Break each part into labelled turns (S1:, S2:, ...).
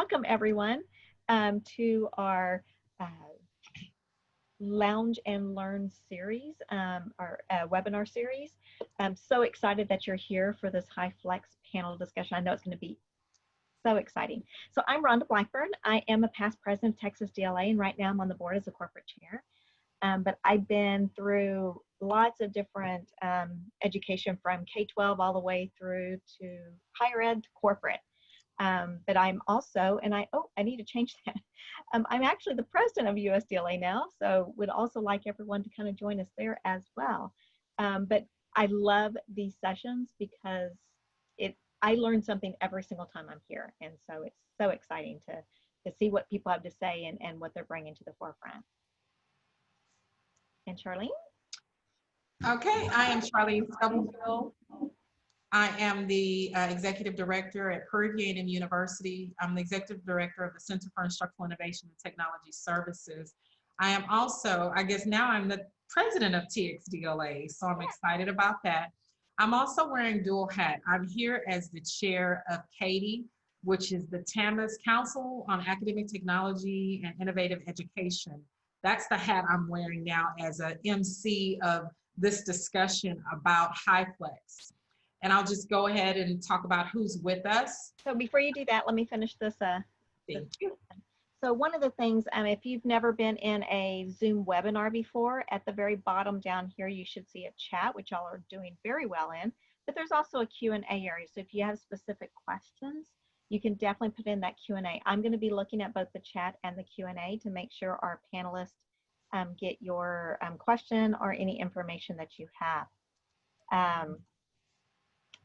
S1: welcome everyone to our Lounge and Learn series, our webinar series. I'm so excited that you're here for this HyFlex panel discussion. I know it's going to be so exciting. So I'm Rhonda Blackburn. I am a past president of TxDLA, and right now I'm on the board as a corporate chair. But I've been through lots of different education from K-12 all the way through to higher ed to corporate. But I'm also, and I need to change that. I'm actually the president of USDLA now, so would also like everyone to kind of join us there as well. But I love these sessions because I learn something every single time I'm here. And so it's so exciting to see what people have to say and what they're bringing to the forefront. And Charlene?
S2: Okay, I am Charlene Stubblefield. I am the Executive Director at Prairie University. I'm the Executive Director of the Center for Instructional Innovation and Technology Services. I am also, I guess now I'm the President of TxDLA, so I'm excited about that. I'm also wearing dual hat. I'm here as the Chair of CATIE, which is the TAMIS Council on Academic Technology and Innovative Education. That's the hat I'm wearing now as a MC of this discussion about HyFlex. And I'll just go ahead and talk about who's with us.
S1: So before you do that, let me finish this.
S2: Thank you.
S1: So one of the things, if you've never been in a Zoom webinar before, at the very bottom down here, you should see a chat, which y'all are doing very well in. But there's also a Q&A area. So if you have specific questions, you can definitely put in that Q&A. I'm going to be looking at both the chat and the Q&A to make sure our panelists get your question or any information that you have.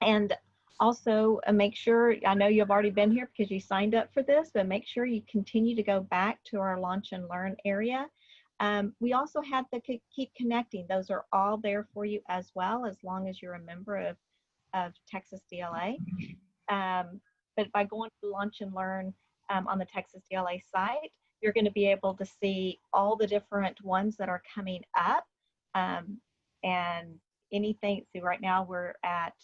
S1: And also make sure, I know you've already been here because you signed up for this, but make sure you continue to go back to our Launch and Learn area. We also have the Keep Connecting. Those are all there for you as well, as long as you're a member of TxDLA. But by going to Launch and Learn on the TxDLA site, you're going to be able to see all the different ones that are coming up. And anything, see right now we're at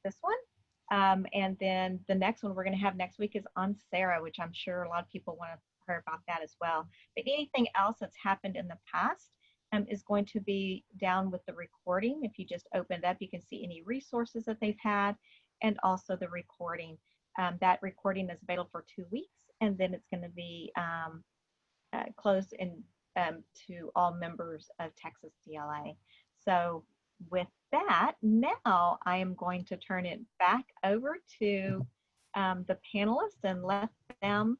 S1: this one. And then the next one we're going to have next week is on Sarah, which I'm sure a lot of people want to hear about that as well. But anything else that's happened in the past is going to be down with the recording. If you just open it up, you can see any resources that they've had and also the recording. That recording is available for 2 weeks, and then it's going to be closed in, to all members of TxDLA. So with that, now I am going to turn it back over to the panelists and let them,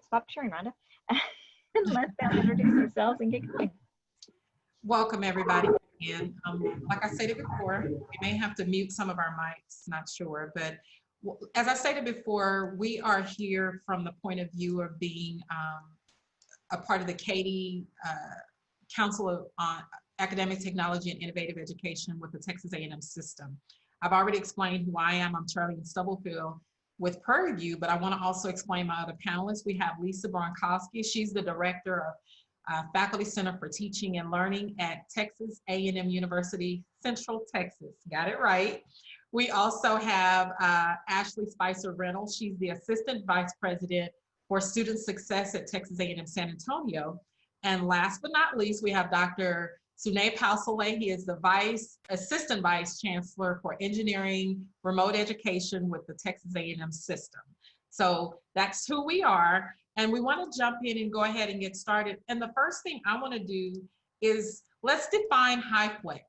S1: stop sharing, Rhonda, and let them introduce themselves and get going.
S2: Welcome everybody again. Like I stated before, we may have to mute some of our mics, not sure, but as I stated before, we are here from the point of view of being a part of the CATIE Council on Academic Technology and Innovative Education with the Texas A&M system. I've already explained who I am. I'm Charlene Stubblefield with Prairie, but I want to also explain my other panelists. We have Lisa Bunkowski. She's the Director of Faculty Center for Teaching and Learning at Texas A&M University, Central Texas. Got it right. We also have Ashley Spicer-Runnels. She's the Assistant Vice President for Student Success at Texas A&M San Antonio. And last but not least, we have Dr. Sunay Palsole. He is the Assistant Vice Chancellor for Engineering Remote Education with the Texas A&M system. So that's who we are. And we want to jump in and go ahead and get started. And the first thing I want to do is let's define HyFlex.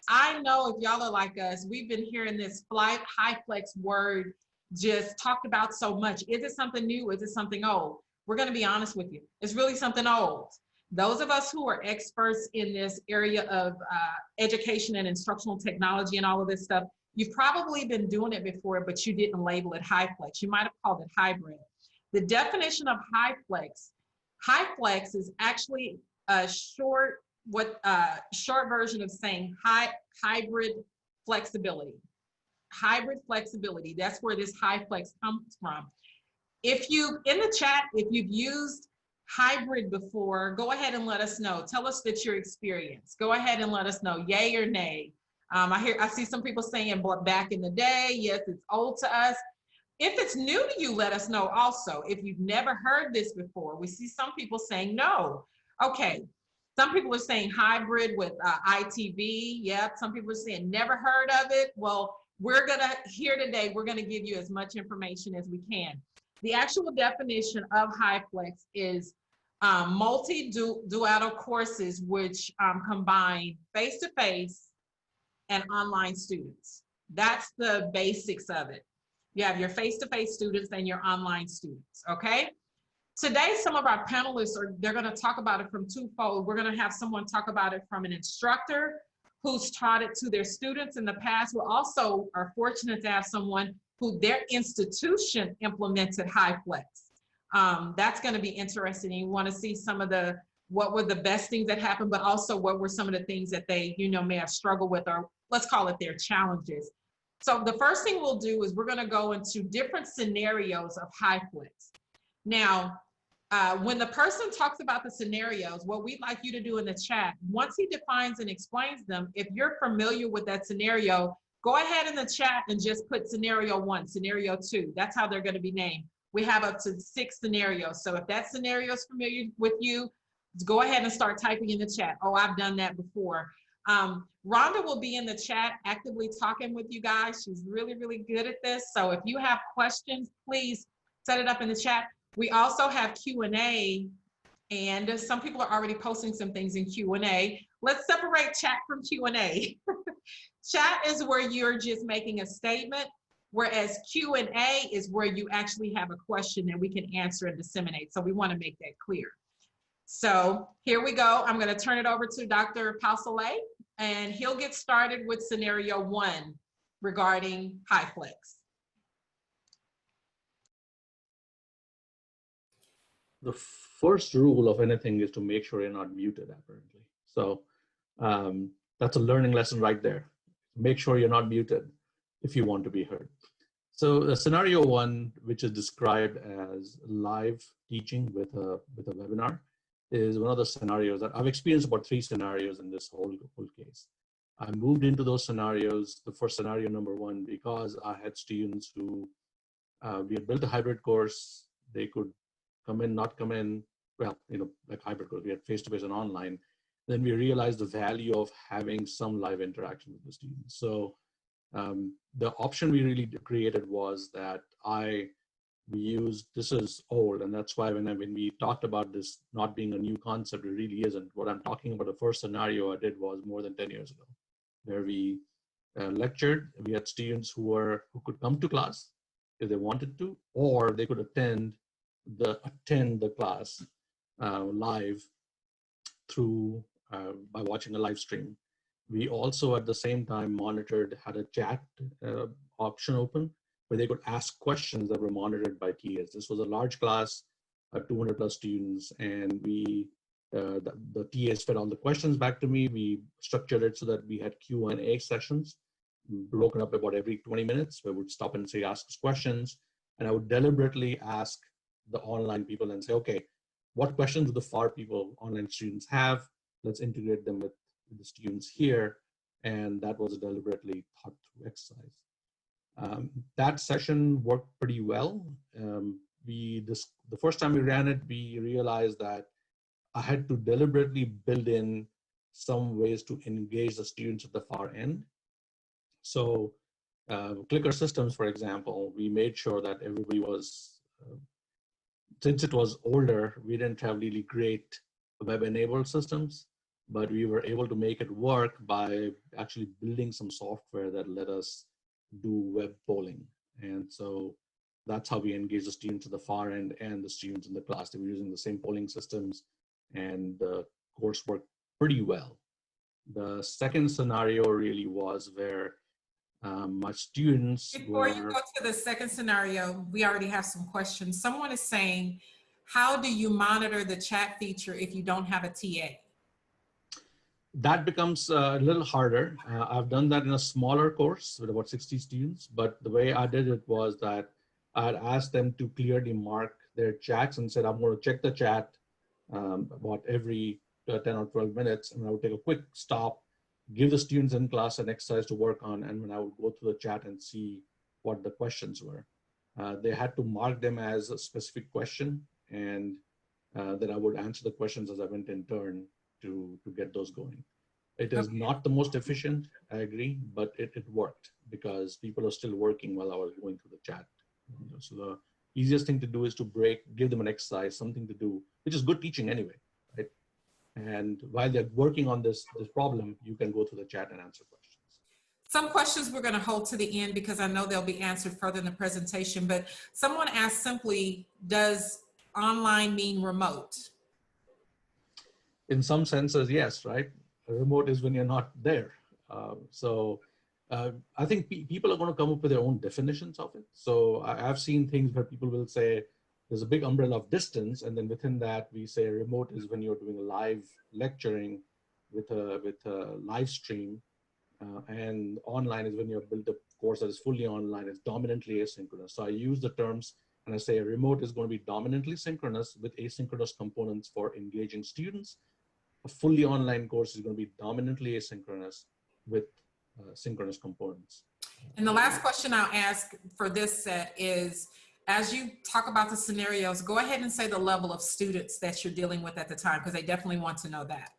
S2: I know if y'all are like us, we've been hearing this HyFlex word just talked about so much. Is it something new? Is it something old? We're going to be honest with you. It's really something old. Those of us who are experts in this area of education and instructional technology and all of this stuff, you've probably been doing it before, but you didn't label it HyFlex. You might have called it hybrid. The definition of HyFlex is actually a short version of saying hybrid flexibility. Hybrid flexibility, that's where this HyFlex comes from. If you, in the chat, if you've used hybrid before, go ahead and let us know. Tell us that your experience. Go ahead and let us know, yay or nay. I see some people saying back in the day, yes, it's old to us. If it's new to you, let us know also. If you've never heard this before, we see some people saying no. Okay, some people are saying hybrid with ITV. Yep, some people are saying never heard of it. Well, we're gonna, here today, we're gonna give you as much information as we can. The actual definition of HyFlex is multi-dual courses which combine face-to-face and online students. That's the basics of it. You have your face-to-face students and your online students, okay? Today, some of our panelists they're gonna talk about it from twofold. We're gonna have someone talk about it from an instructor who's taught it to their students in the past. We also are fortunate to have someone who their institution implemented HyFlex. That's gonna be interesting. You wanna see some of what were the best things that happened, but also what were some of the things that they, may have struggled with, or let's call it their challenges. So the first thing we'll do is we're gonna go into different scenarios of HyFlex. Now, when the person talks about the scenarios, what we'd like you to do in the chat, once he defines and explains them, if you're familiar with that scenario, go ahead in the chat and just put scenario 1, scenario 2. That's how they're gonna be named. We have up to 6 scenarios. So if that scenario is familiar with you, go ahead and start typing in the chat. Oh, I've done that before. Rhonda will be in the chat actively talking with you guys. She's really, really good at this. So if you have questions, please set it up in the chat. We also have Q&A, and some people are already posting some things in Q&A. Let's separate chat from Q&A. Chat is where you're just making a statement, whereas Q&A is where you actually have a question and we can answer and disseminate. So we want to make that clear. So here we go. I'm going to turn it over to Dr. Palsole, and he'll get started with scenario 1 regarding HyFlex.
S3: The first rule of anything is to make sure you're not muted, apparently. So that's a learning lesson right there. Make sure you're not muted if you want to be heard. So scenario 1, which is described as live teaching with a webinar, is one of the scenarios that I've experienced about 3 scenarios in this whole case. I moved into those scenarios, the first scenario number 1, because I had students who, we had built a hybrid course. They could come in, not come in, well, like hybrid course, we had face-to-face and online. Then we realized the value of having some live interaction with the students. So the option we really created was that we used, this is old, and that's why when we talked about this not being a new concept, it really isn't. What I'm talking about, the first scenario I did was more than 10 years ago, where we lectured. We had students who could come to class if they wanted to, or they could attend the class live through by watching a live stream. We also at the same time had a chat option open, where they could ask questions that were monitored by TAs. This was a large class, 200 plus students, and the TAs fed all the questions back to me. We structured it so that we had Q&A sessions broken up about every 20 minutes, where we would stop and say, ask us questions. And I would deliberately ask the online people and say, okay, what questions do the FAR people, online students have? Let's integrate them with the students here. And that was a deliberately thought through exercise. That session worked pretty well. The first time we ran it, we realized that I had to deliberately build in some ways to engage the students at the far end. So clicker systems, for example, we made sure that everybody was, since it was older, we didn't have really great web-enabled systems, but we were able to make it work by actually building some software that let us do web polling. And so that's how we engage the students at the far end and the students in the class. They were using the same polling systems, and the course worked pretty well. The second scenario really was where my students
S2: Before you go to the second scenario, we already have some questions. Someone is saying, how do you monitor the chat feature if you don't have a TA?
S3: That becomes a little harder. I've done that in a smaller course with about 60 students, but the way I did it was that I'd asked them to clearly mark their chats and said, I'm going to check the chat about every 10 or 12 minutes, and I would take a quick stop, give the students in class an exercise to work on, and when I would go through the chat and see what the questions were. they had to mark them as a specific question, and then I would answer the questions as I went in turn to get those going. It is not the most efficient, I agree, but it worked because people are still working while I was going through the chat. So the easiest thing to do is to give them an exercise, something to do, which is good teaching anyway, right? And while they're working on this problem, you can go through the chat and answer questions.
S2: Some questions we're going to hold to the end because I know they'll be answered further in the presentation, but someone asked simply, does online mean remote?
S3: In some senses, yes, right? Remote is when you're not there. I think people are going to come up with their own definitions of it. So I've seen things where people will say there's a big umbrella of distance, and then within that we say remote is when you're doing live lecturing with a live stream, and online is when you have built a course that is fully online. It's dominantly asynchronous. So I use the terms and I say a remote is going to be dominantly synchronous with asynchronous components for engaging students. A fully online course is going to be dominantly asynchronous with synchronous components.
S2: And the last question I'll ask for this set is, as you talk about the scenarios, go ahead and say the level of students that you're dealing with at the time, because they definitely want to know that.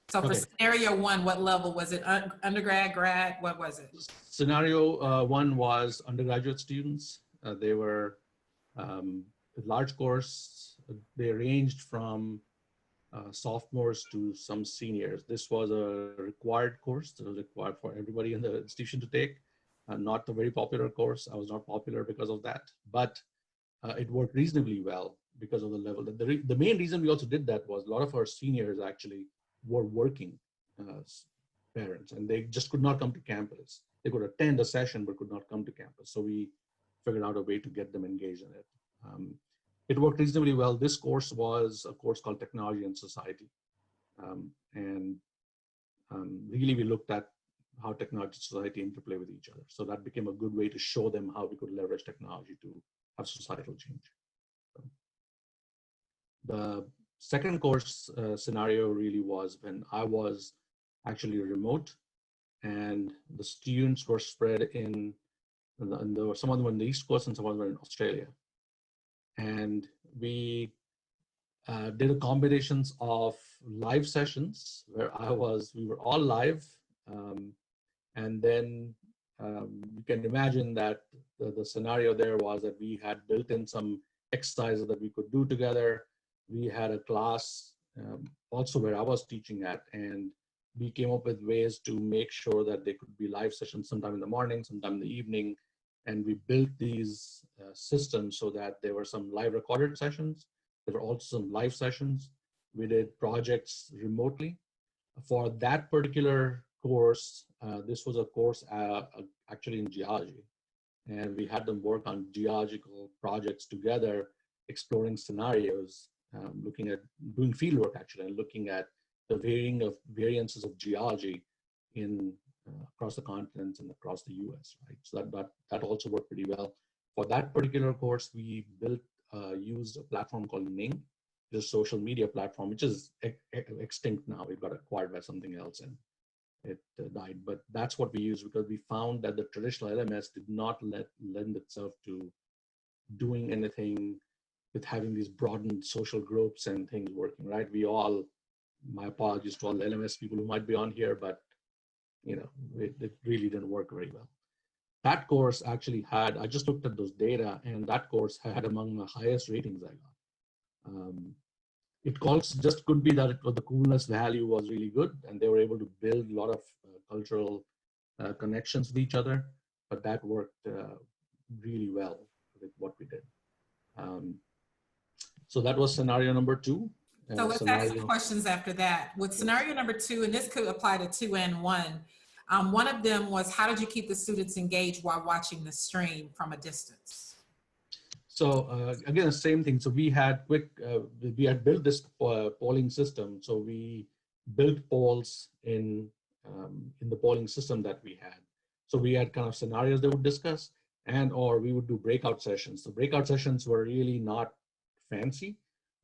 S2: So for scenario one, what level was it? Undergrad, grad, what was it?
S3: Scenario one was undergraduate students. They were a large course. They ranged from sophomores to some seniors. This was a required course. It was required for everybody in the institution to take. Not a very popular course. I was not popular because of that, but it worked reasonably well because of the level. The main reason we also did that was a lot of our seniors actually were working parents, and they just could not come to campus. They could attend a session but could not come to campus. So we figured out a way to get them engaged in it. It worked reasonably well. This course was a course called Technology and Society. Really we looked at how technology and society interplay with each other. So that became a good way to show them how we could leverage technology to have societal change. The second course scenario really was when I was actually remote and the students were spread in there were some of them on the East Coast and some of them were in Australia. And we did a combinations of live sessions where we were all live. And then you can imagine that the scenario there was that we had built in some exercises that we could do together. We had a class also where I was teaching at, and we came up with ways to make sure that they could be live sessions sometime in the morning, sometime in the evening. And we built these systems so that there were some live recorded sessions. There were also some live sessions. We did projects remotely. For that particular course, this was a course actually in geology. And we had them work on geological projects together, exploring scenarios, looking at doing fieldwork actually, and looking at the variances of geology in across the continents and across the US, right? So that also worked pretty well. For that particular course, we used a platform called Ning, the social media platform, which is extinct now. It got acquired by something else and it died. But that's what we used because we found that the traditional LMS did not lend itself to doing anything with having these broadened social groups and things working, right? My apologies to all the LMS people who might be on here, but it really didn't work very well. That course actually I just looked at those data, and that course had among the highest ratings I got. It just could be that the coolness value was really good, and they were able to build a lot of cultural connections with each other, but that worked really well with what we did. So that was scenario number 2.
S2: So let's ask some questions after that. With scenario number 2, and this could apply to 2 and 1, one of them was, how did you keep the students engaged while watching the stream from a distance?
S3: So again, the same thing. So we had built this polling system. So we built polls in the polling system that we had. So we had kind of scenarios they would discuss, or we would do breakout sessions. The breakout sessions were really not fancy.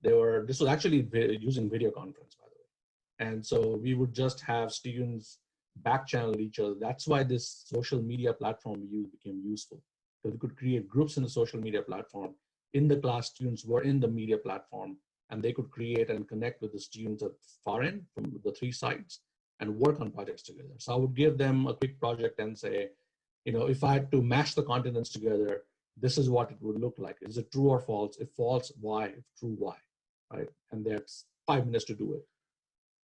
S3: This was actually using video conference, by the way. And so we would just have students back channel each other. That's why this social media platform we used became useful, because we could create groups in the social media platform. In the class, students were in the media platform, and they could create and connect with the students at far end from the three sides and work on projects together. So I would give them a quick project and say, if I had to mash the continents together, this is what it would look like. Is it true or false? If false, why? If true, why? Right? And that's 5 minutes to do it.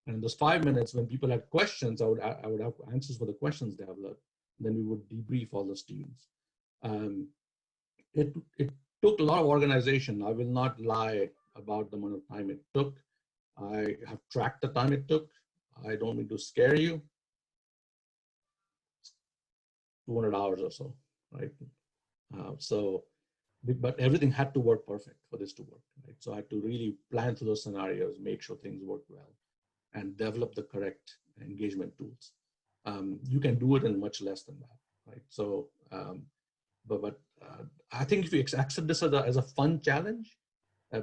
S3: And in those 5 minutes, when people had questions, I would have answers for the questions developed. Then we would debrief all the students. It took a lot of organization. I will not lie about the amount of time it took. I have tracked the time it took. I don't mean to scare you. 200 hours or so, right? But everything had to work perfect for this to work, right? So I had to really plan through those scenarios, make sure things work well, and develop the correct engagement tools. You can do it in much less than that, right? So, I think if you accept this as a fun challenge,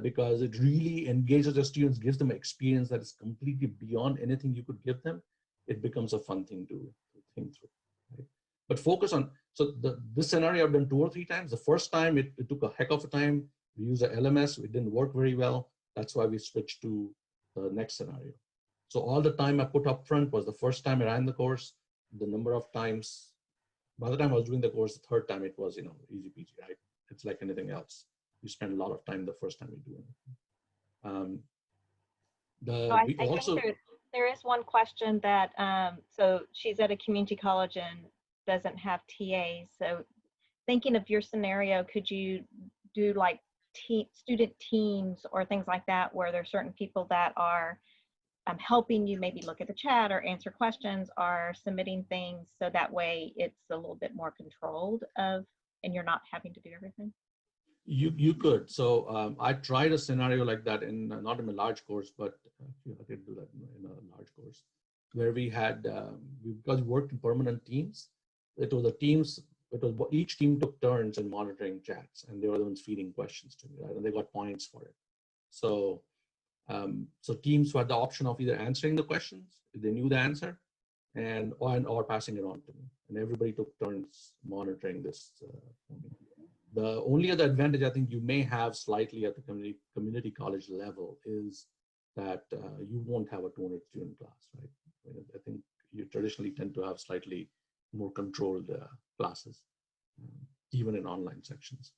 S3: because it really engages the students, gives them an experience that is completely beyond anything you could give them, it becomes a fun thing to think through, right? But focus on, so this scenario I've done 2 or 3 times. The first time it took a heck of a time. We used a LMS, it didn't work very well. That's why we switched to the next scenario. So all the time I put up front was the first time I ran the course, the number of times, by the time I was doing the course, the third time it was, easy peasy, right? It's like anything else. You spend a lot of time the first time you do anything.
S1: I think there is one question that, so she's at a community college and doesn't have TAs. So thinking of your scenario, could you do like student teams or things like that, where there's certain people that are helping you maybe look at the chat or answer questions or submitting things, so that way it's a little bit more controlled and you're not having to do everything?
S3: You could. So I tried a scenario like that not in a large course, but I did do that in a large course, where we had, because we worked in permanent teams, each team took turns in monitoring chats, and they were the ones feeding questions to me, right? And they got points for it. So teams had the option of either answering the questions if they knew the answer, or passing it on to me, and everybody took turns monitoring this for me. The only other advantage I think you may have slightly at the community college level is that you won't have a 200 student class, right? I think you traditionally tend to have slightly more controlled classes, even in online sections.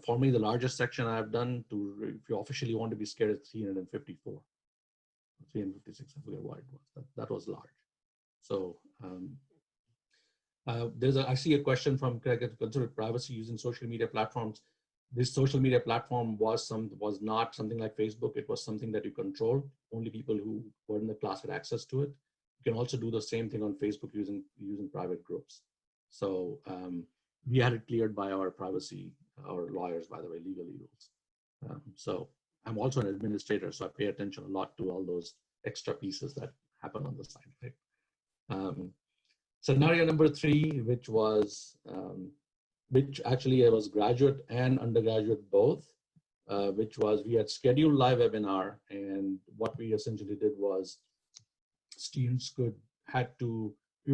S3: For me, the largest section I've done, if you officially want to be scared, is 354, 356, I forget what it was. That was large. So I see a question from Craig: consider privacy using social media platforms. This social media platform was not something like Facebook. It was something that you controlled. Only people who were in the class had access to it. You can also do the same thing on Facebook using private groups. So we had it cleared by our lawyers, by the way, legally rules. So I'm also an administrator, so I pay attention a lot to all those extra pieces that happen on the side, right? Scenario number 3, which actually it was graduate and undergraduate both, which was, we had scheduled live webinar, and what we essentially did was students we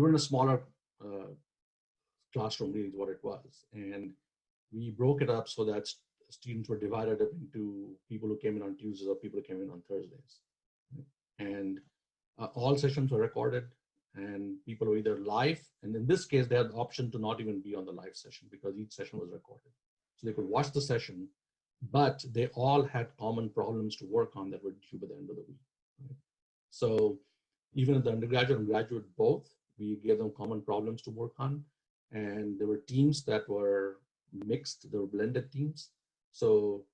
S3: were in a smaller classroom, really is what it was. And we broke it up so that students were divided up into people who came in on Tuesdays or people who came in on Thursdays. And all sessions were recorded, and people were either live, and in this case, they had the option to not even be on the live session because each session was recorded. So they could watch the session, but they all had common problems to work on that were due by the end of the week. Right? So even at the undergraduate and graduate both, we gave them common problems to work on. And there were teams that were mixed, there were blended teams. So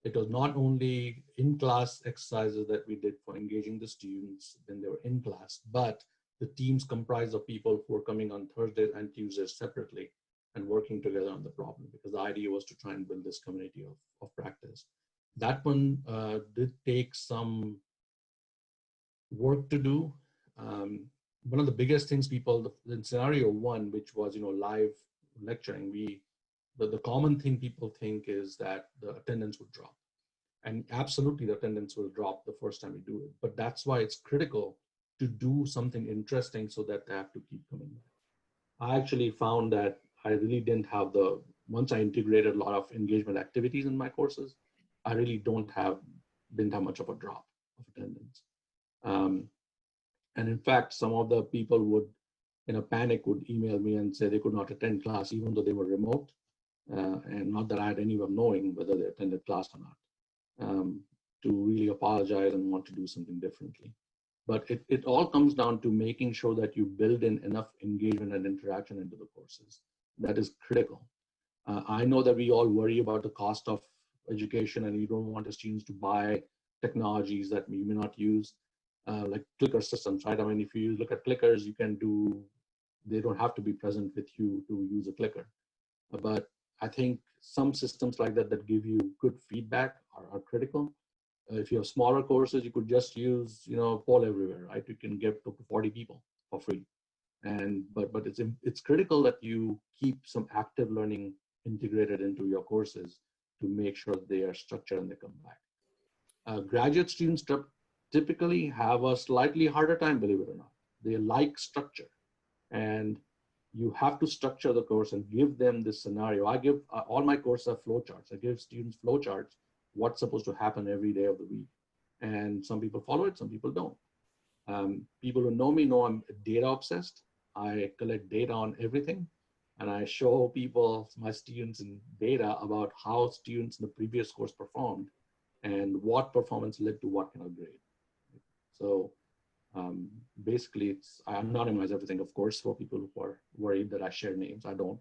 S3: it was not only in-class exercises that we did for engaging the students when they were in class, but the teams comprised of people who were coming on Thursdays and Tuesdays separately and working together on the problem, because the idea was to try and build this community of practice. That one did take some work to do. One of the biggest things in scenario 1, which was live lecturing, the common thing people think is that the attendance would drop. And absolutely the attendance will drop the first time you do it. But that's why it's critical to do something interesting so that they have to keep coming back. I actually found that I really didn't have the once I integrated a lot of engagement activities in my courses, I really didn't have much of a drop of attendance. And in fact, some of the people would, in a panic, would email me and say they could not attend class even though they were remote. And not that I had any way of knowing whether they attended class or not, to really apologize and want to do something differently. But it all comes down to making sure that you build in enough engagement and interaction into the courses. That is critical. I know that we all worry about the cost of education and you don't want the students to buy technologies that you may not use, like clicker systems, right? I mean, if you look at clickers, they don't have to be present with you to use a clicker. But I think some systems like that give you good feedback are critical. If you have smaller courses, you could just use, poll everywhere, right? You can give to 40 people for free. But it's critical that you keep some active learning integrated into your courses to make sure they are structured and they come back. Graduate students typically have a slightly harder time, believe it or not. They like structure, and you have to structure the course and give them this scenario. I give all my courses have flowcharts. I give students flowcharts, what's supposed to happen every day of the week. And some people follow it, some people don't. People who know me know I'm data obsessed. I collect data on everything. And I show people, my students, in data about how students in the previous course performed and what performance led to what kind of grade. So basically, I anonymize everything, of course, for people who are worried that I share names. I don't.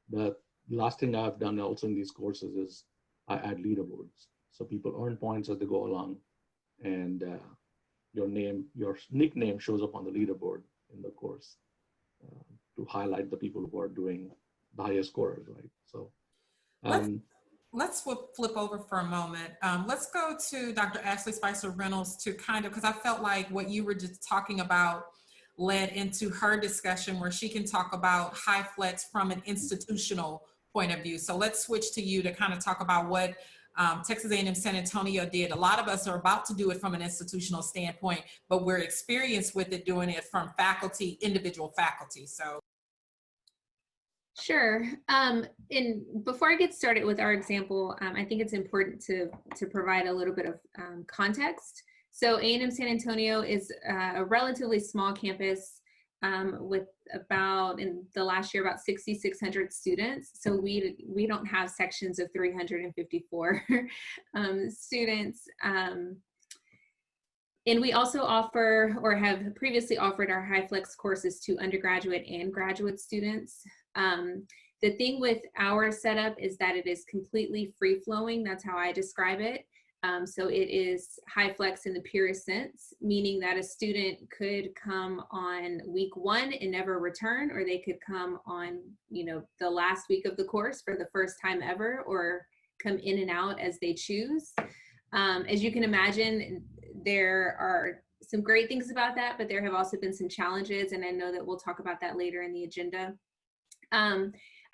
S3: The last thing I've done also in these courses is I add leaderboards. So people earn points as they go along, and your nickname shows up on the leaderboard in the course to highlight the people who are doing the highest scorers, right? So
S2: let's flip over for a moment. Let's go to Dr. Ashley Spicer-Runnels to kind of, because I felt like what you were just talking about led into her discussion where she can talk about HyFlex from an institutional point of view. So let's switch to you to kind of talk about what Texas A&M San Antonio did. A lot of us are about to do it from an institutional standpoint, but we're experienced with it doing it from faculty, individual faculty. So.
S4: Sure. And before I get started with our example, I think it's important to provide a little bit of context. So A&M San Antonio is a relatively small campus with about, in the last year, about 6,600 students. So we don't have sections of 354 students. And we also offer, or have previously offered, our HyFlex courses to undergraduate and graduate students. The thing with our setup is that it is completely free-flowing. That's how I describe it. So it is HyFlex in the purest sense, meaning that a student could come on week 1 and never return, or they could come on, the last week of the course for the first time ever, or come in and out as they choose. As you can imagine, there are some great things about that, but there have also been some challenges, and I know that we'll talk about that later in the agenda.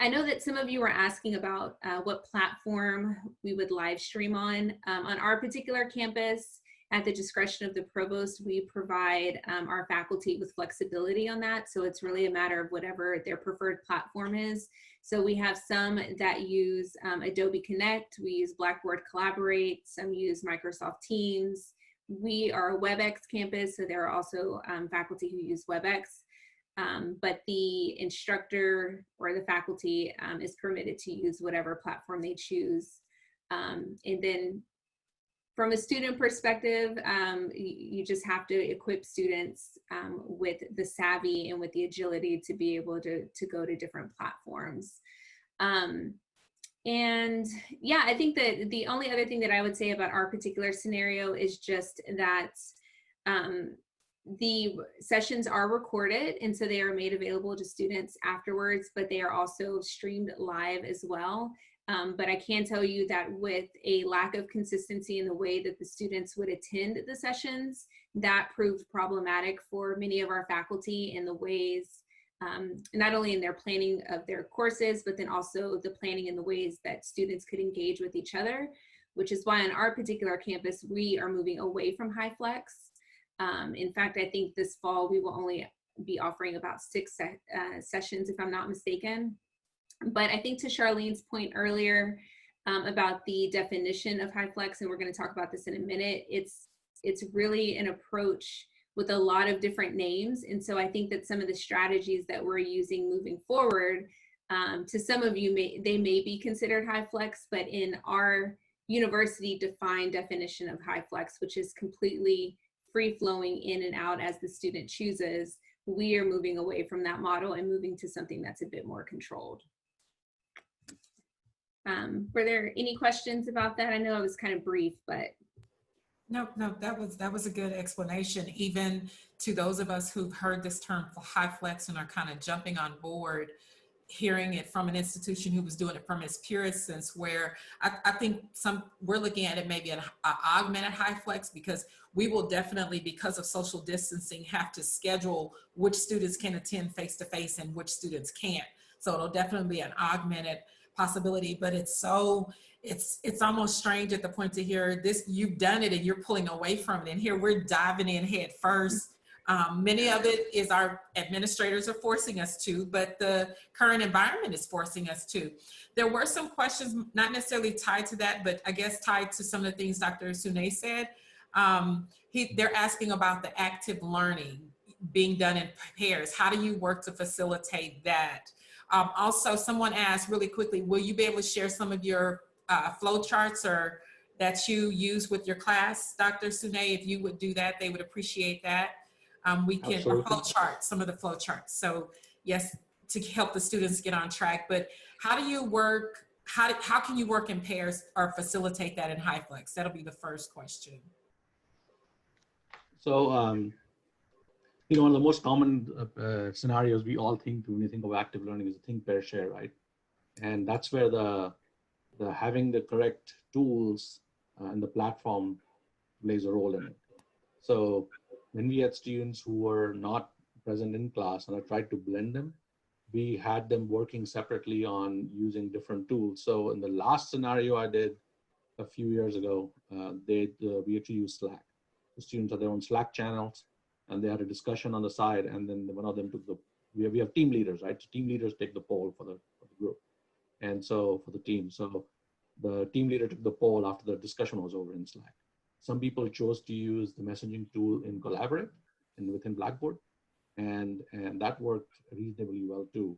S4: I know that some of you were asking about what platform we would live stream on. On our particular campus, at the discretion of the provost, we provide our faculty with flexibility on that. So it's really a matter of whatever their preferred platform is. So we have some that use Adobe Connect, we use Blackboard Collaborate, some use Microsoft Teams. We are a WebEx campus, so there are also faculty who use WebEx. But the instructor or the faculty is permitted to use whatever platform they choose. And then from a student perspective, you just have to equip students with the savvy and with the agility to be able to go to different platforms. And yeah, I think that the only other thing that I would say about our particular scenario is just that the sessions are recorded, and so they are made available to students afterwards, but they are also streamed live as well. But I can tell you that with a lack of consistency in the way that the students would attend the sessions, that proved problematic for many of our faculty in the ways, not only in their planning of their courses, but then also the planning in the ways that students could engage with each other, which is why on our particular campus, we are moving away from HyFlex. In fact, I think this fall we will only be offering about 6 sessions, if I'm not mistaken. But I think to Charlene's point earlier about the definition of HyFlex, and we're going to talk about this in a minute, it's really an approach with a lot of different names. And so I think that some of the strategies that we're using moving forward, to some of you, they may be considered HyFlex, but in our university defined definition of HyFlex, which is completely free flowing in and out as the student chooses, we are moving away from that model and moving to something that's a bit more controlled. Were there any questions about that? I know I was kind of brief, but.
S2: No, that was a good explanation. Even to those of us who've heard this term for HyFlex and are kind of jumping on board, hearing it from an institution who was doing it from its purest sense, where I think we're looking at it maybe an augmented HyFlex, because we will definitely, because of social distancing, have to schedule which students can attend face-to-face and which students can't. So it'll definitely be an augmented possibility, but it's almost strange at the point to hear this, you've done it and you're pulling away from it. And here we're diving in head first. Many of it is our administrators are forcing us to, but the current environment is forcing us to. There were some questions, not necessarily tied to that, but I guess tied to some of the things Dr. Sunay said. They're asking about the active learning being done in pairs. How do you work to facilitate that? Also, someone asked really quickly, will you be able to share some of your flow charts or that you use with your class, Dr. Sunay? If you would do that, they would appreciate that. We can flow charts, some of the flow charts. So yes, to help the students get on track. But how do you work? How can you work in pairs or facilitate that in HyFlex? That'll be the first question.
S3: So, one of the most common scenarios we all think when we think of active learning is think, pair, share, right? And that's where the having the correct tools and the platform plays a role in it. So when we had students who were not present in class and I tried to blend them, we had them working separately on using different tools. So in the last scenario I did a few years ago, we had to use Slack. The students had their own Slack channels, and they had a discussion on the side, and then one of them took we have team leaders, right? So team leaders take the poll for the group. And so for the team, so the team leader took the poll after the discussion was over in Slack. Some people chose to use the messaging tool in Collaborate and within Blackboard, and that worked reasonably well too.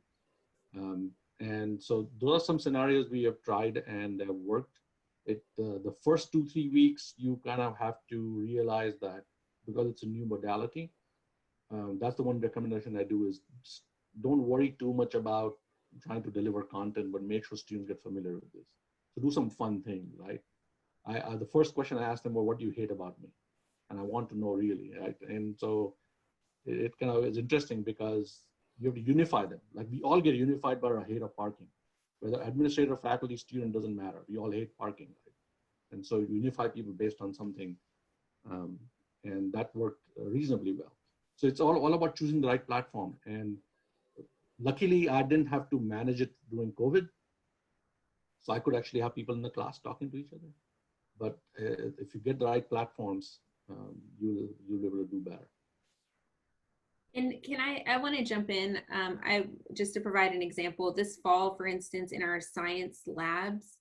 S3: And so those are some scenarios we have tried and have worked. The first 2-3 weeks, you kind of have to realize that because it's a new modality, that's the one recommendation I do is don't worry too much about trying to deliver content, but make sure students get familiar with this. So do some fun things, right? The first question I asked them was, what do you hate about me? And I want to know really, right? And so it kind of is interesting because you have to unify them. Like we all get unified by our hate of parking. Whether administrator, faculty, student, doesn't matter. We all hate parking, right? And so you unify people based on something, and that worked reasonably well. So it's all about choosing the right platform. And luckily, I didn't have to manage it during COVID. So I could actually have people in the class talking to each other. But if you get the right platforms, you'll be able to do better.
S4: And I want to jump in, just to provide an example, this fall, for instance, in our science labs,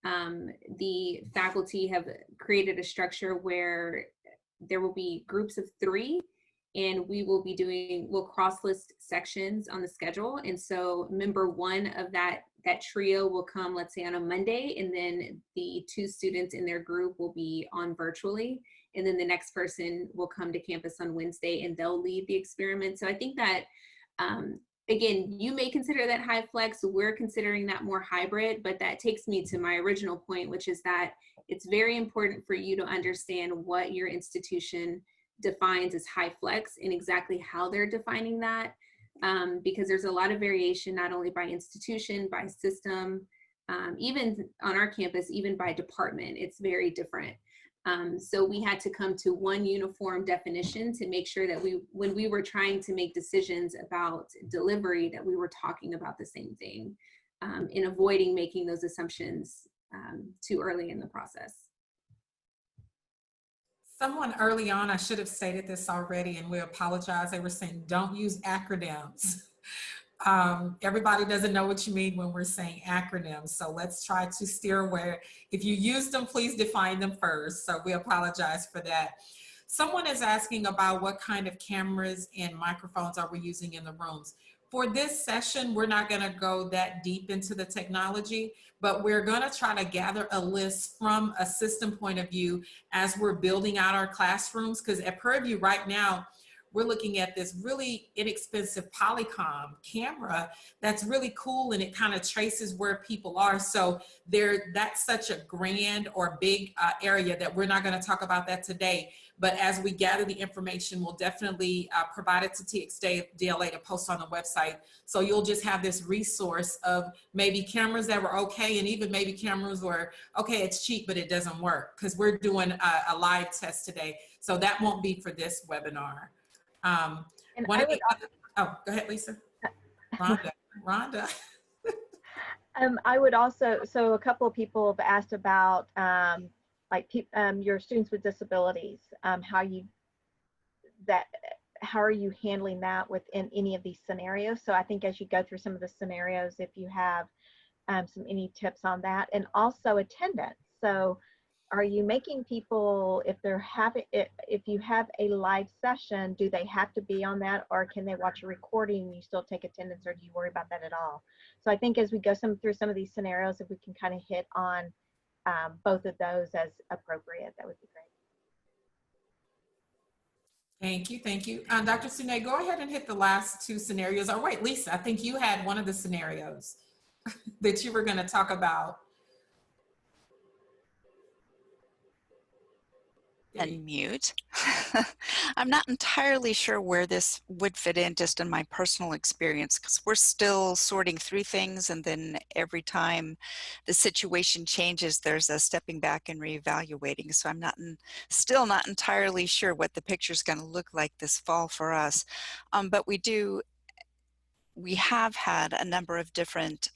S4: the faculty have created a structure where there will be groups of 3, and we'll cross-list sections on the schedule. And so member 1 of that trio will come, let's say on a Monday, and then the 2 students in their group will be on virtually. And then the next person will come to campus on Wednesday and they'll lead the experiment. So I think that, again, you may consider that HyFlex, we're considering that more hybrid, but that takes me to my original point, which is that it's very important for you to understand what your institution defines as HyFlex and exactly how they're defining that, because there's a lot of variation, not only by institution, by system, even on our campus, even by department, it's very different. So we had to come to one uniform definition to make sure that when we were trying to make decisions about delivery, that we were talking about the same thing, and avoiding making those assumptions too early in the process.
S2: Someone early on, I should have stated this already, and we apologize. They were saying, don't use acronyms. Everybody doesn't know what you mean when we're saying acronyms, so let's try to steer away. If you use them, please define them first. So we apologize for that. Someone is asking about what kind of cameras and microphones are we using in the rooms. For this session, we're not going to go that deep into the technology, but we're going to try to gather a list from a system point of view as we're building out our classrooms, because at Prairie View right now, we're looking at this really inexpensive Polycom camera that's really cool, and it kind of traces where people are. So that's such a grand or big area that we're not going to talk about that today. But as we gather the information, we'll definitely provide it to TxDLA to post on the website. So you'll just have this resource of maybe cameras that were okay, and even maybe cameras where, okay, it's cheap, but it doesn't work, because we're doing a live test today. So that won't be for this webinar.
S1: And
S2: oh, go ahead, Lisa. Rhonda.
S1: I would also, so a couple of people have asked about your students with disabilities, how are you handling that within any of these scenarios? So I think as you go through some of the scenarios, if you have any tips on that, and also attendance. So are you making people, if you have a live session, do they have to be on that, or can they watch a recording and you still take attendance, or do you worry about that at all? So I think as we go through some of these scenarios, if we can kind of hit on both of those as appropriate, that would be great.
S2: Thank you, thank you. Dr. Sunay, go ahead and hit the last two scenarios. Or wait, Lisa, I think you had one of the scenarios that you were going to talk about.
S5: Unmute. I'm not entirely sure where this would fit in just in my personal experience, because we're still sorting through things, and then every time the situation changes, there's a stepping back and reevaluating. So I'm still not entirely sure what the picture is going to look like this fall for us. But we have had a number of different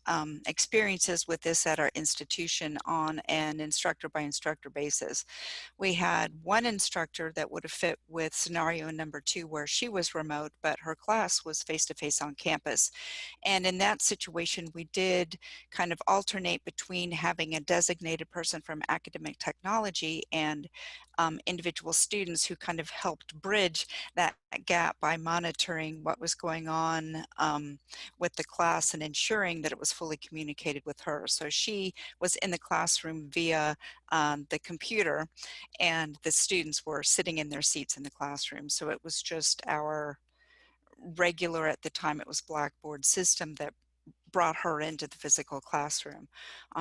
S5: experiences with this at our institution on an instructor by instructor basis. We had one instructor that would have fit with scenario number 2, where she was remote, but her class was face-to-face on campus. And in that situation, we did kind of alternate between having a designated person from academic technology and individual students who kind of helped bridge that gap by monitoring what was going on with the class and ensuring that it was fully communicated with her. So she was in the classroom via the computer, and the students were sitting in their seats in the classroom. So it was just our regular, at the time it was Blackboard system, that brought her into the physical classroom.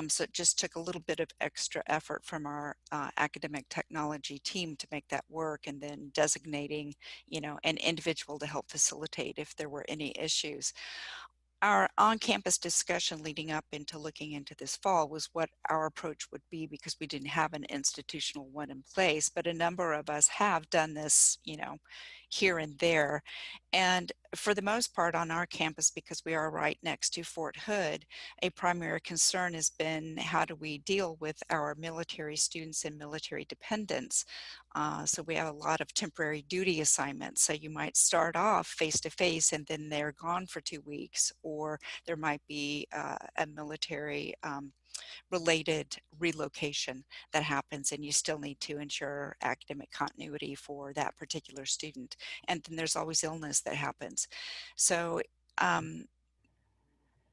S5: So it just took a little bit of extra effort from our academic technology team to make that work, and then designating, an individual to help facilitate if there were any issues. Our on-campus discussion leading up into looking into this fall was what our approach would be, because we didn't have an institutional one in place, but a number of us have done this, here and there. And for the most part on our campus, because we are right next to Fort Hood, a primary concern has been, how do we deal with our military students and military dependents? So we have a lot of temporary duty assignments. So you might start off face-to-face and then they're gone for 2 weeks, or there might be a military related relocation that happens, and you still need to ensure academic continuity for that particular student. And then there's always illness that happens. So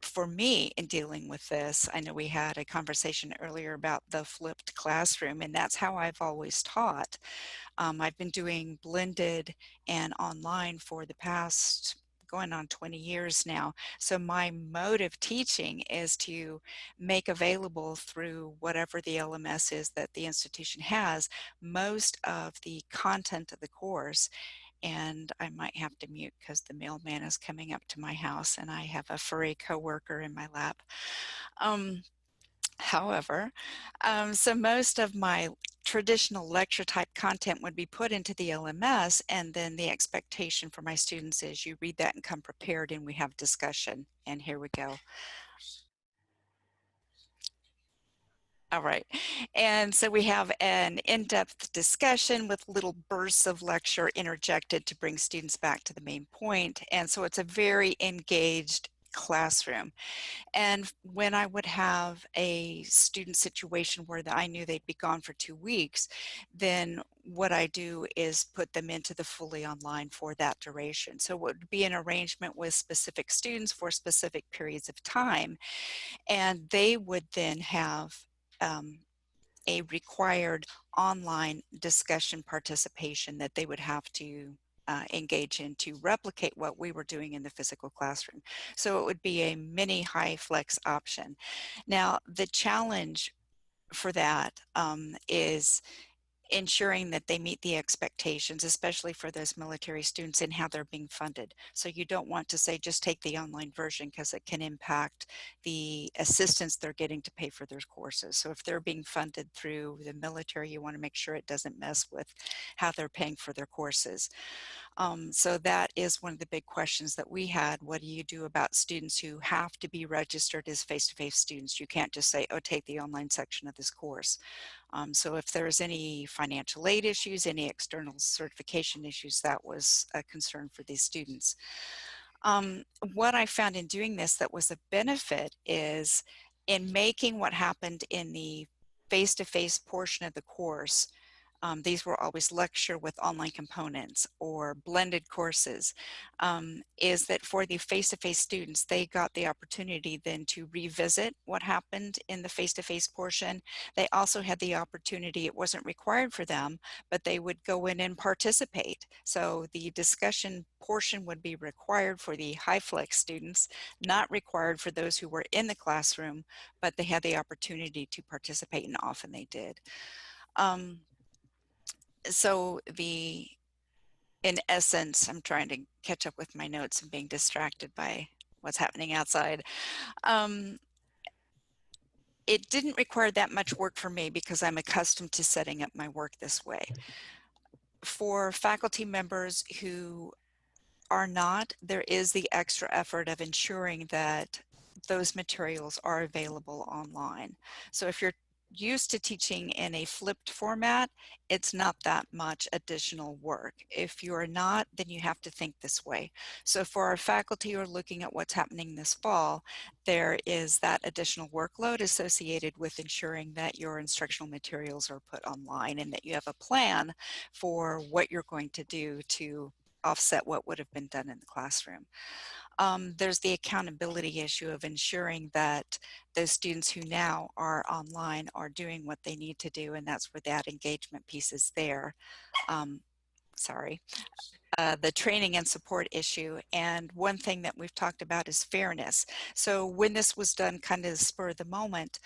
S5: for me, in dealing with this, I know we had a conversation earlier about the flipped classroom, and that's how I've always taught. I've been doing blended and online for the past going on 20 years now. So my mode of teaching is to make available, through whatever the LMS is that the institution has, most of the content of the course. And I might have to mute because the mailman is coming up to my house and I have a furry coworker in my lap. However, so most of my traditional lecture type content would be put into the LMS, and then the expectation for my students is you read that and come prepared, and we have discussion. And here we go. All right, and so we have an in-depth discussion with little bursts of lecture interjected to bring students back to the main point. And so it's a very engaged classroom. And when I would have a student situation where I knew they'd be gone for 2 weeks, then what I do is put them into the fully online for that duration. So it would be an arrangement with specific students for specific periods of time, and they would then have a required online discussion participation that they would have to engage in to replicate what we were doing in the physical classroom. So it would be a mini HyFlex option. Now, the challenge for that is ensuring that they meet the expectations, especially for those military students and how they're being funded. So you don't want to say just take the online version, because it can impact the assistance they're getting to pay for their courses. So if they're being funded through the military, you want to make sure it doesn't mess with how they're paying for their courses. So that is one of the big questions that we had. What do you do about students who have to be registered as face-to-face students? You can't just say, oh, take the online section of this course. So if there's any financial aid issues, any external certification issues, that was a concern for these students. What I found in doing this that was a benefit is in making what happened in the face-to-face portion of the course. These were always lecture with online components or blended courses, is that for the face-to-face students, they got the opportunity then to revisit what happened in the face-to-face portion. They also had the opportunity, it wasn't required for them, but they would go in and participate. So the discussion portion would be required for the HyFlex students, not required for those who were in the classroom, but they had the opportunity to participate, and often they did. So in essence, I'm trying to catch up with my notes and being distracted by what's happening outside. It didn't require that much work for me because I'm accustomed to setting up my work this way. For faculty members who are not, there is the extra effort of ensuring that those materials are available online. So if you're used to teaching in a flipped format, it's not that much additional work. If you're not, then you have to think this way. So for our faculty who are looking at what's happening this fall, there is that additional workload associated with ensuring that your instructional materials are put online and that you have a plan for what you're going to do to offset what would have been done in the classroom. There's the accountability issue of ensuring that those students who now are online are doing what they need to do, and that's where that engagement piece is there. The training and support issue, and one thing that we've talked about is fairness. So when this was done kind of spur of the moment,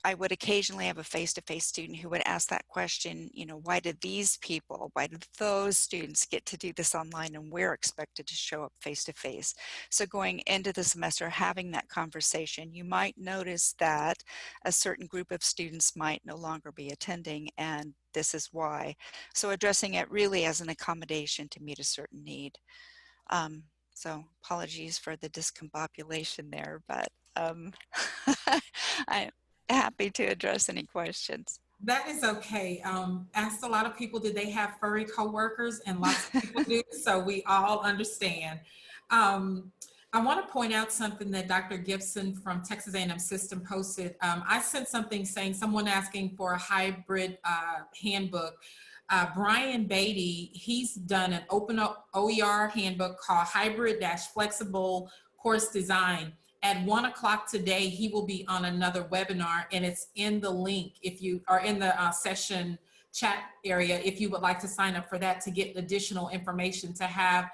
S5: I would occasionally have a face-to-face student who would ask that question, you know, why did those students get to do this online and we're expected to show up face-to-face? So going into the semester, having that conversation, you might notice that a certain group of students might no longer be attending, and this is why. So addressing it really as an accommodation to meet a certain need. So apologies for the discombobulation there, but I'm happy to address any questions.
S2: That is okay. Asked a lot of people, did they have furry coworkers? And lots of people do, so we all understand. I want to point out something that Dr. Gibson from Texas A&M System posted. I sent something saying someone asking for a hybrid handbook. Brian Beatty, he's done an open OER handbook called Hybrid-Flexible Course Design. At 1 o'clock today, he will be on another webinar, and it's in the link if you are in the session chat area, if you would like to sign up for that to get additional information, to have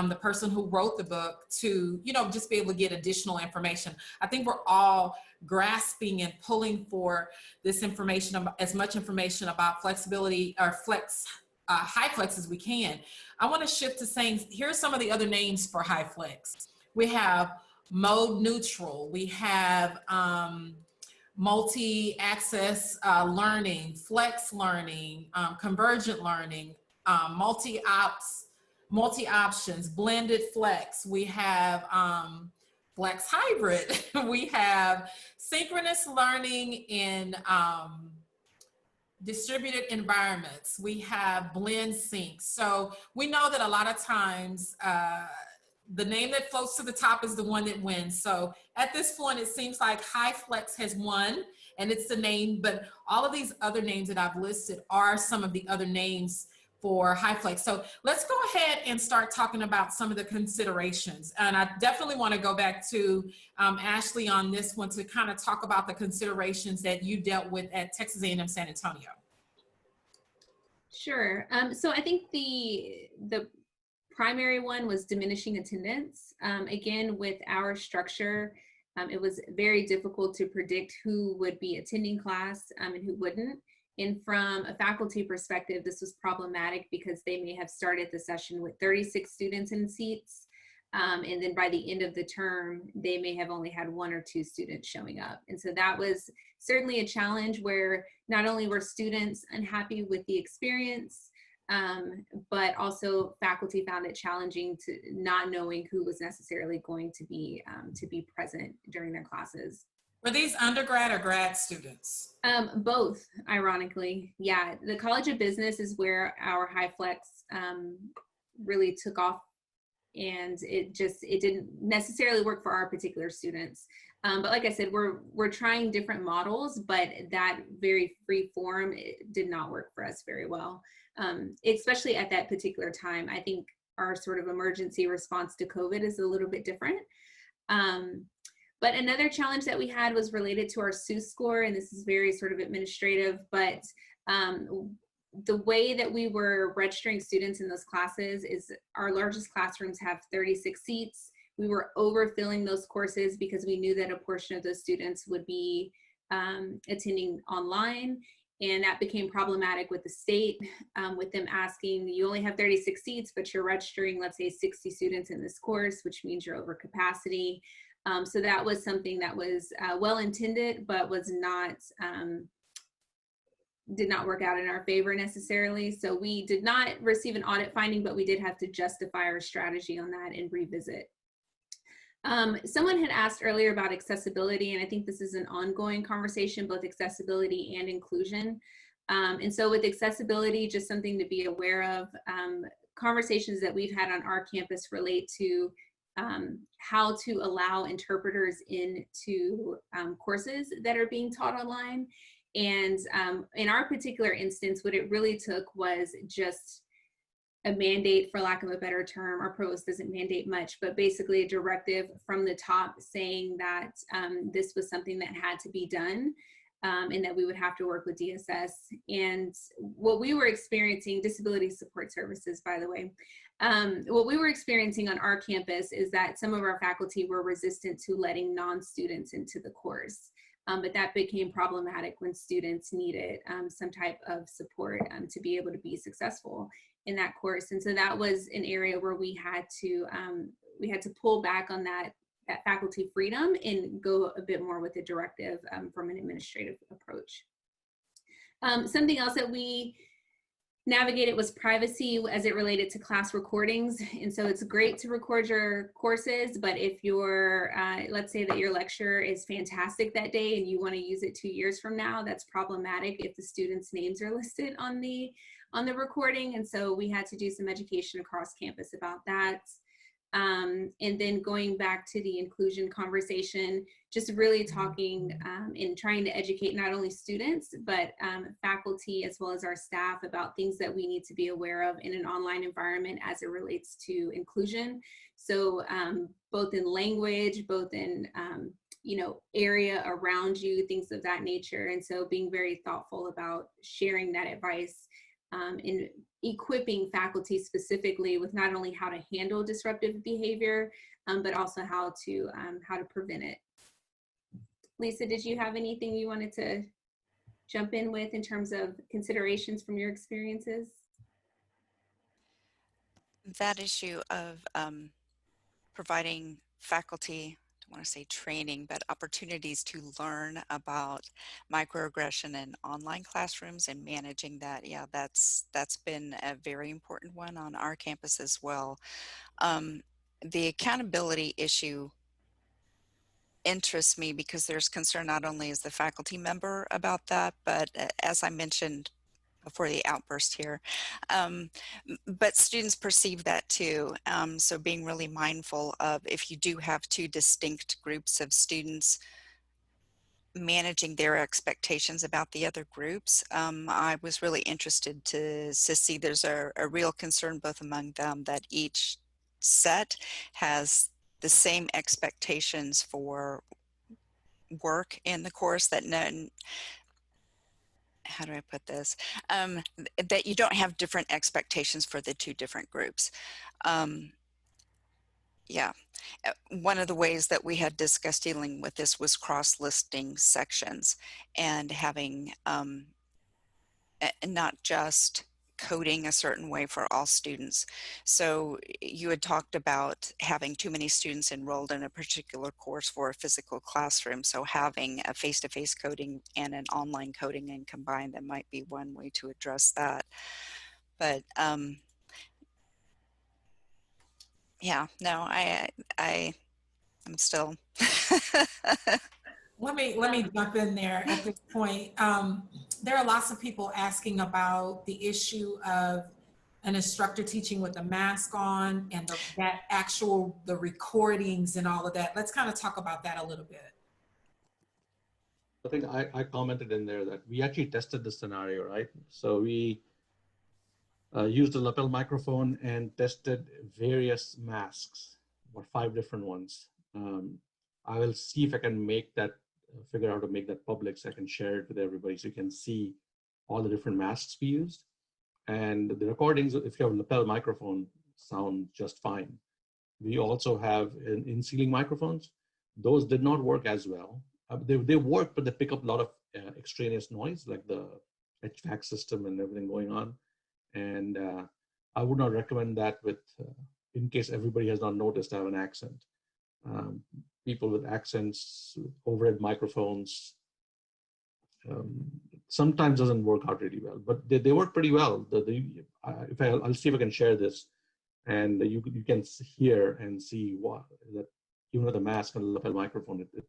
S2: the person who wrote the book to, you know, just be able to get additional information. I think we're all grasping and pulling for this information, as much information about flexibility or HyFlex as we can. I want to shift to saying, here's some of the other names for HyFlex. We have mode neutral, we have multi-access learning, flex learning, convergent learning, multi-options, blended flex. We have flex hybrid. We have synchronous learning in distributed environments. We have blend sync. So we know that a lot of times the name that floats to the top is the one that wins. So at this point, it seems like HyFlex has won, and it's the name, but all of these other names that I've listed are some of the other names for HyFlex. So let's go ahead and start talking about some of the considerations. And I definitely want to go back to Ashley on this one to kind of talk about the considerations that you dealt with at Texas A&M San Antonio.
S4: Sure. So I think the primary one was diminishing attendance. Again, with our structure, it was very difficult to predict who would be attending class and who wouldn't. And from a faculty perspective, this was problematic because they may have started the session with 36 students in seats. And then by the end of the term, they may have only had 1 or 2 students showing up. And so that was certainly a challenge where not only were students unhappy with the experience, but also faculty found it challenging to not knowing who was necessarily going to be present during their classes.
S2: Were these undergrad or grad students?
S4: Both, ironically. Yeah, the College of Business is where our HyFlex really took off, and it didn't necessarily work for our particular students. But like I said, we're trying different models, but that very free form, it did not work for us very well. Especially at that particular time. I think our sort of emergency response to COVID is a little bit different. But another challenge that we had was related to our SUS score, and this is very sort of administrative, but the way that we were registering students in those classes is our largest classrooms have 36 seats. We were overfilling those courses because we knew that a portion of those students would be attending online. And that became problematic with the state, with them asking, you only have 36 seats, but you're registering, let's say 60 students in this course, which means you're over capacity. So that was something that was well-intended, but was not, did not work out in our favor necessarily. So we did not receive an audit finding, but we did have to justify our strategy on that and revisit. Someone had asked earlier about accessibility, and I think this is an ongoing conversation, both accessibility and inclusion. And so with accessibility, just something to be aware of, conversations that we've had on our campus relate to how to allow interpreters into courses that are being taught online. And in our particular instance, what it really took was just a mandate, for lack of a better term. Our provost doesn't mandate much, but basically a directive from the top saying that this was something that had to be done, and that we would have to work with DSS. And what we were experiencing, disability support services, by the way, what we were experiencing on our campus is that some of our faculty were resistant to letting non-students into the course. But that became problematic when students needed some type of support to be able to be successful in that course. And so that was an area where we had to pull back on that faculty freedom and go a bit more with a directive from an administrative approach. Something else that we navigated was privacy as it related to class recordings. And so it's great to record your courses, but if you're, let's say that your lecture is fantastic that day and you want to use it 2 years from now, that's problematic if the students' names are listed on the recording. And so we had to do some education across campus about that. And then going back to the inclusion conversation, just really talking and trying to educate not only students, but faculty as well as our staff about things that we need to be aware of in an online environment as it relates to inclusion. So both in language, both in area around you, things of that nature. And so being very thoughtful about sharing that advice and equipping faculty specifically with not only how to handle disruptive behavior, but also how to prevent it. Lisa, did you have anything you wanted to jump in with in terms of considerations from your experiences?
S5: That issue of providing faculty, I want to say training, but opportunities to learn about microaggression in online classrooms and managing that. Yeah, that's been a very important one on our campus as well. The accountability issue interests me because there's concern not only as the faculty member about that, but as I mentioned before the outburst here. But students perceive that too. So being really mindful of, if you do have two distinct groups of students, managing their expectations about the other groups. I was really interested to see there's a real concern both among them that each set has the same expectations for work in the course, that none, how do I put this? That you don't have different expectations for the two different groups. Yeah, one of the ways that we had discussed dealing with this was cross-listing sections and having not just coding a certain way for all students. So you had talked about having too many students enrolled in a particular course for a physical classroom. So having a face-to-face coding and an online coding and combine them might be one way to address that. But yeah, no, I'm still.
S2: Let me jump in there at this point. There are lots of people asking about the issue of an instructor teaching with a mask on and the recordings and all of that. Let's kind of talk about that a little bit.
S3: I think I commented in there that we actually tested the scenario, right? So we used a lapel microphone and tested various masks, or 5 different ones. I will see if I can make that, figure out how to make that public so I can share it with everybody so you can see all the different masks we used. And the recordings, if you have a lapel microphone, sound just fine. We also have in-ceiling microphones. Those did not work as well. They work, but they pick up a lot of extraneous noise, like the HVAC system and everything going on. And I would not recommend that with, in case everybody has not noticed, I have an accent. People with accents, overhead microphones, sometimes doesn't work out really well, but they work pretty well. I'll see if I can share this, and you can hear and see what that even with the mask and the lapel microphone, it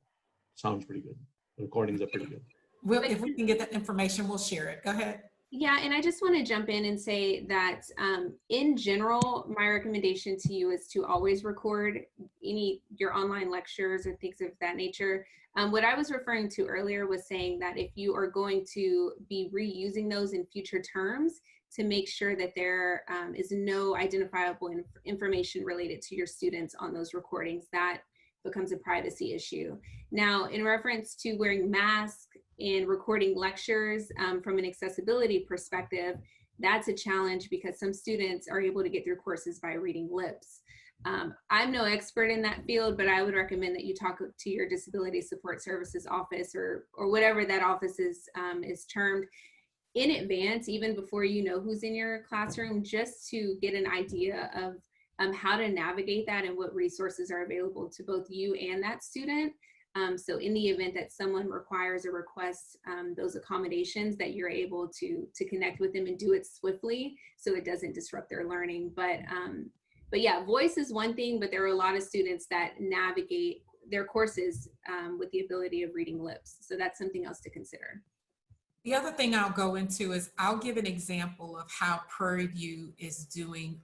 S3: sounds pretty good. The recordings are pretty good.
S2: Well, if we can get that information, we'll share it. Go ahead.
S4: Yeah, and I just want to jump in and say that in general, my recommendation to you is to always record your online lectures or things of that nature. What I was referring to earlier was saying that if you are going to be reusing those in future terms, to make sure that there is no identifiable information related to your students on those recordings, that becomes a privacy issue. Now, in reference to wearing masks and recording lectures from an accessibility perspective, that's a challenge because some students are able to get through courses by reading lips. I'm no expert in that field, but I would recommend that you talk to your Disability Support Services office or whatever that office is termed in advance, even before you know who's in your classroom, just to get an idea of how to navigate that and what resources are available to both you and that student. So in the event that someone requires or requests those accommodations, that you're able to connect with them and do it swiftly so it doesn't disrupt their learning. But yeah, voice is one thing, but there are a lot of students that navigate their courses with the ability of reading lips. So that's something else to consider.
S2: The other thing I'll go into is I'll give an example of how Prairie View is doing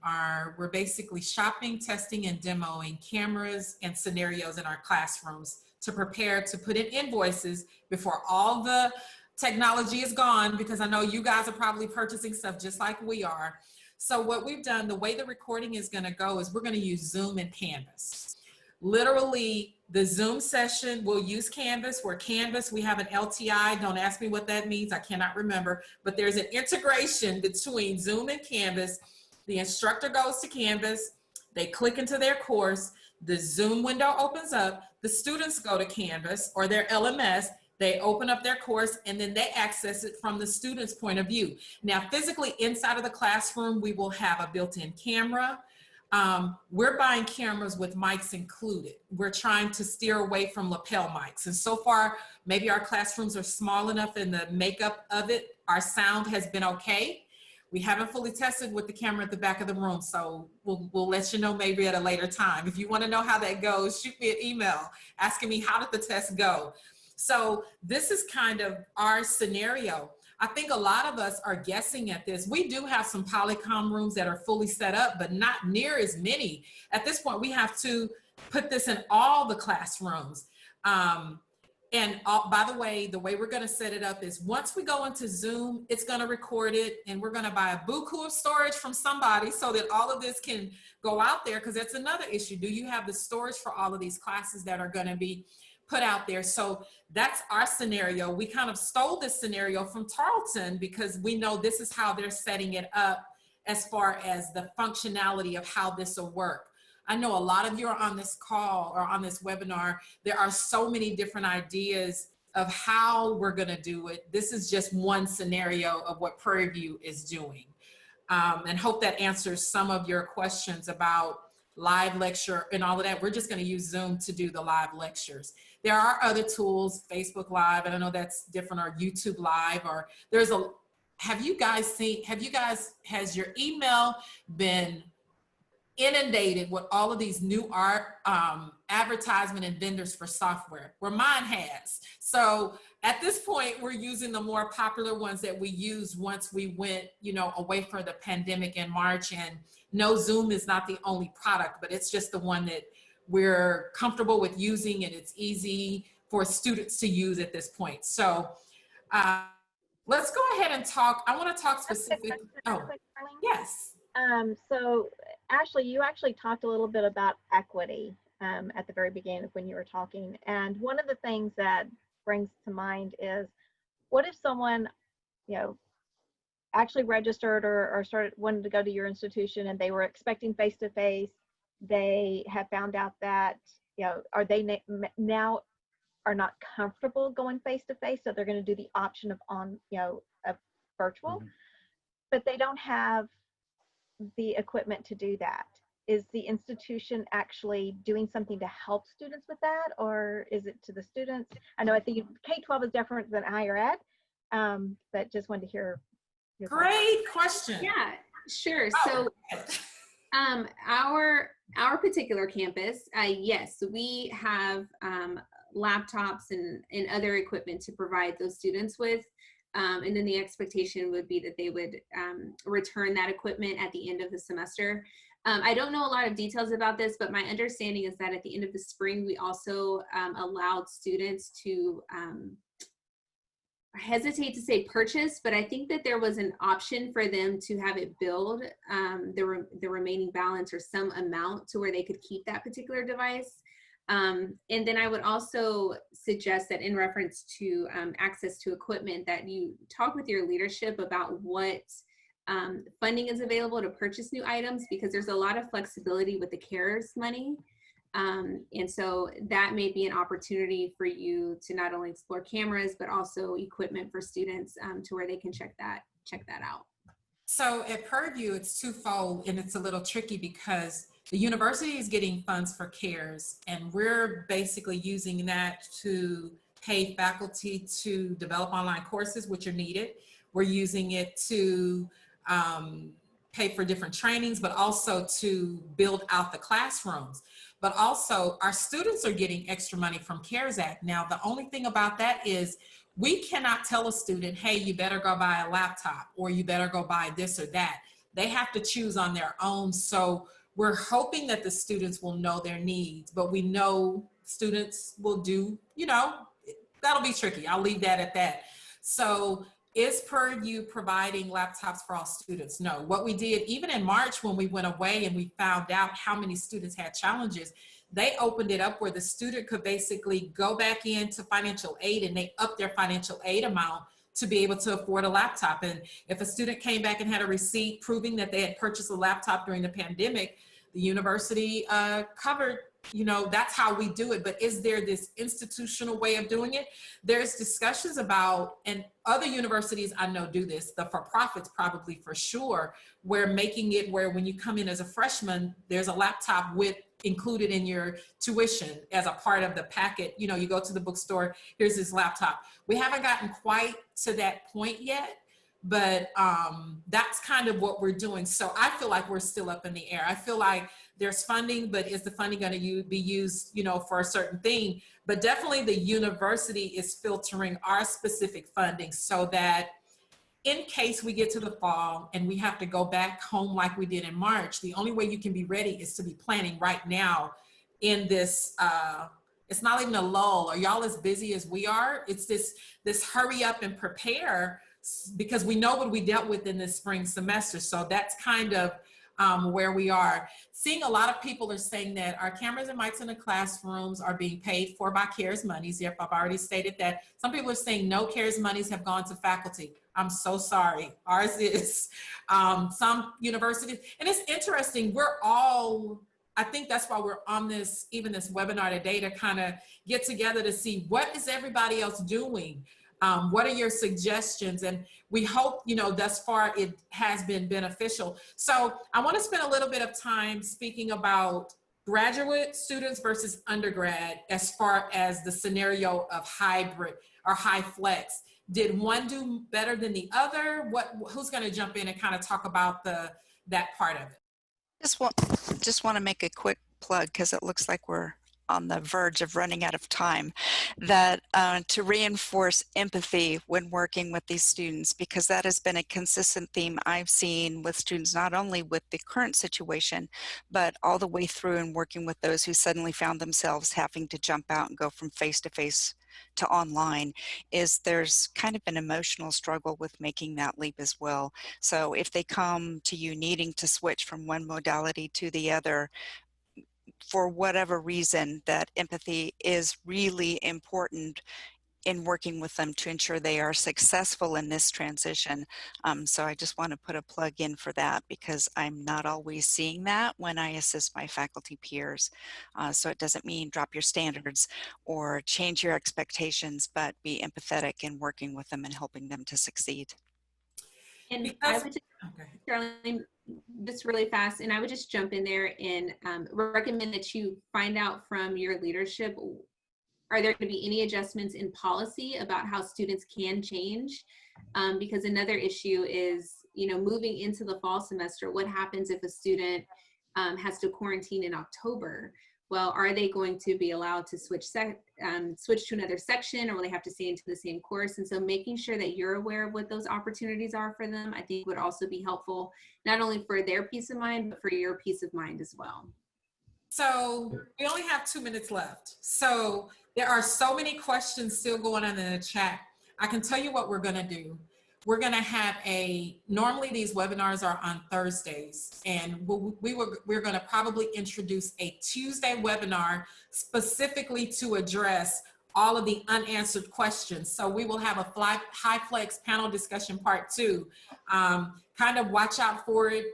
S2: we're basically shopping, testing, and demoing cameras and scenarios in our classrooms to prepare to put in invoices before all the technology is gone, because I know you guys are probably purchasing stuff just like we are. So what we've done, the way the recording is going to go is we're going to use Zoom and Canvas. Literally, the Zoom session will use Canvas. Where Canvas, we have an LTI. Don't ask me what that means. I cannot remember. But there's an integration between Zoom and Canvas. The instructor goes to Canvas. They click into their course. The Zoom window opens up. The students go to Canvas or their LMS. They open up their course and then they access it from the student's point of view. Now, physically inside of the classroom, we will have a built-in camera. We're buying cameras with mics included. We're trying to steer away from lapel mics. And so far, maybe our classrooms are small enough in the makeup of it. Our sound has been okay. We haven't fully tested with the camera at the back of the room, so we'll let you know maybe at a later time. If you want to know how that goes, shoot me an email asking me how did the test go. So this is kind of our scenario. I think a lot of us are guessing at this. We do have some Polycom rooms that are fully set up, but not near as many. At this point, we have to put this in all the classrooms. By the way we're going to set it up is once we go into Zoom, it's going to record it, and we're going to buy a buku of storage from somebody so that all of this can go out there, because that's another issue. Do you have the storage for all of these classes that are going to be put out there? So that's our scenario. We kind of stole this scenario from Tarleton because we know this is how they're setting it up as far as the functionality of how this will work. I know a lot of you are on this call or on this webinar. There are so many different ideas of how we're going to do it. This is just one scenario of what Prairie View is doing. And hope that answers some of your questions about live lecture and all of that. We're just going to use Zoom to do the live lectures. There are other tools, Facebook Live, and I know that's different, or YouTube Live, or there's a, has your email been inundated with all of these new advertisement and vendors for software? Where mine has. So at this point, we're using the more popular ones that we used once we went, away from the pandemic in March. And no, Zoom is not the only product, but it's just the one that we're comfortable with using, and it's easy for students to use at this point. So let's go ahead and talk. I want to talk specifically. Oh, yes.
S1: So Ashley, you actually talked a little bit about equity at the very beginning of when you were talking. And one of the things that brings to mind is, what if someone, actually registered or wanted to go to your institution, and they were expecting face-to-face. They have found out that, are they now are not comfortable going face-to-face, so they're going to do the option of virtual, but they don't have the equipment to do that. Is the institution actually doing something to help students with that, or is it to the students? I know K-12 is different than higher ed, but just wanted to hear your thoughts.
S2: Great question.
S4: Yeah, sure.
S2: Oh.
S4: So our particular campus, yes, we have laptops and other equipment to provide those students with. And then the expectation would be that they would return that equipment at the end of the semester. I don't know a lot of details about this, but my understanding is that at the end of the spring, we also allowed students to, I hesitate to say purchase, but I think that there was an option for them to have it billed the remaining balance or some amount to where they could keep that particular device. And then I would also suggest that in reference to access to equipment, that you talk with your leadership about what funding is available to purchase new items, because there's a lot of flexibility with the CARES money. And so that may be an opportunity for you to not only explore cameras, but also equipment for students to where they can check that out.
S2: So at Prairie, it's twofold, and it's a little tricky because the university is getting funds for CARES, and we're basically using that to pay faculty to develop online courses, which are needed. We're using it to pay for different trainings, but also to build out the classrooms. But also our students are getting extra money from CARES Act. Now, the only thing about that is we cannot tell a student, hey, you better go buy a laptop, or you better go buy this or that. They have to choose on their own. So we're hoping that the students will know their needs, but we know students will do, that'll be tricky. I'll leave that at that. So is Prairie providing laptops for all students? No. What we did, even in March when we went away and we found out how many students had challenges, they opened it up where the student could basically go back into financial aid, and they upped their financial aid amount to be able to afford a laptop. And if a student came back and had a receipt proving that they had purchased a laptop during the pandemic, the university covered, that's how we do it. But is there this institutional way of doing it? There's discussions about, and other universities I know do this, the for-profits probably for sure, where making it where when you come in as a freshman, there's a laptop included in your tuition as a part of the packet. You go to the bookstore, here's this laptop. We haven't gotten quite to that point yet, but that's kind of what we're doing. So I feel like we're still up in the air. I feel like there's funding, but is the funding going to be used, for a certain thing? But definitely the university is filtering our specific funding so that in case we get to the fall and we have to go back home like we did in March, the only way you can be ready is to be planning right now in this, it's not even a lull. Are y'all as busy as we are? It's this hurry up and prepare, because we know what we dealt with in this spring semester. So that's kind of where we are. Seeing a lot of people are saying that our cameras and mics in the classrooms are being paid for by CARES monies. Yep, I've already stated that. Some people are saying no CARES monies have gone to faculty. I'm so sorry. Ours is. Some universities, and it's interesting, we're all, I think that's why we're on this, even this webinar today, to kind of get together to see what is everybody else doing. What are your suggestions? And we hope, you know, thus far it has been beneficial. So I want to spend a little bit of time speaking about graduate students versus undergrad as far as the scenario of hybrid or HyFlex. Did one do better than the other? Who's going to jump in and kind of talk about that part of it?
S5: Just want to make a quick plug, because it looks like we're on the verge of running out of time, that to reinforce empathy when working with these students, because that has been a consistent theme I've seen with students, not only with the current situation, but all the way through and working with those who suddenly found themselves having to jump out and go from face-to-face to online, is there's kind of an emotional struggle with making that leap as well. So if they come to you needing to switch from one modality to the other, for whatever reason, that empathy is really important in working with them to ensure they are successful in this transition. So I just want to put a plug in for that, because I'm not always seeing that when I assist my faculty peers. So it doesn't mean drop your standards or change your expectations, but be empathetic in working with them and helping them to succeed.
S4: And I would just, Charlene, just really fast, and I would just jump in there and recommend that you find out from your leadership, are there going to be any adjustments in policy about how students can change? Because another issue is, you know, moving into the fall semester, what happens if a student has to quarantine in October? Well, are they going to be allowed to switch to another section, or will they have to stay into the same course? And so making sure that you're aware of what those opportunities are for them, I think would also be helpful, not only for their peace of mind, but for your peace of mind as well.
S2: So we only have 2 minutes left. So there are so many questions still going on in the chat. I can tell you what we're gonna do. We're gonna have normally these webinars are on Thursdays, and we're gonna probably introduce a Tuesday webinar specifically to address all of the unanswered questions. So we will have a HyFlex panel discussion part 2. Kind of watch out for it.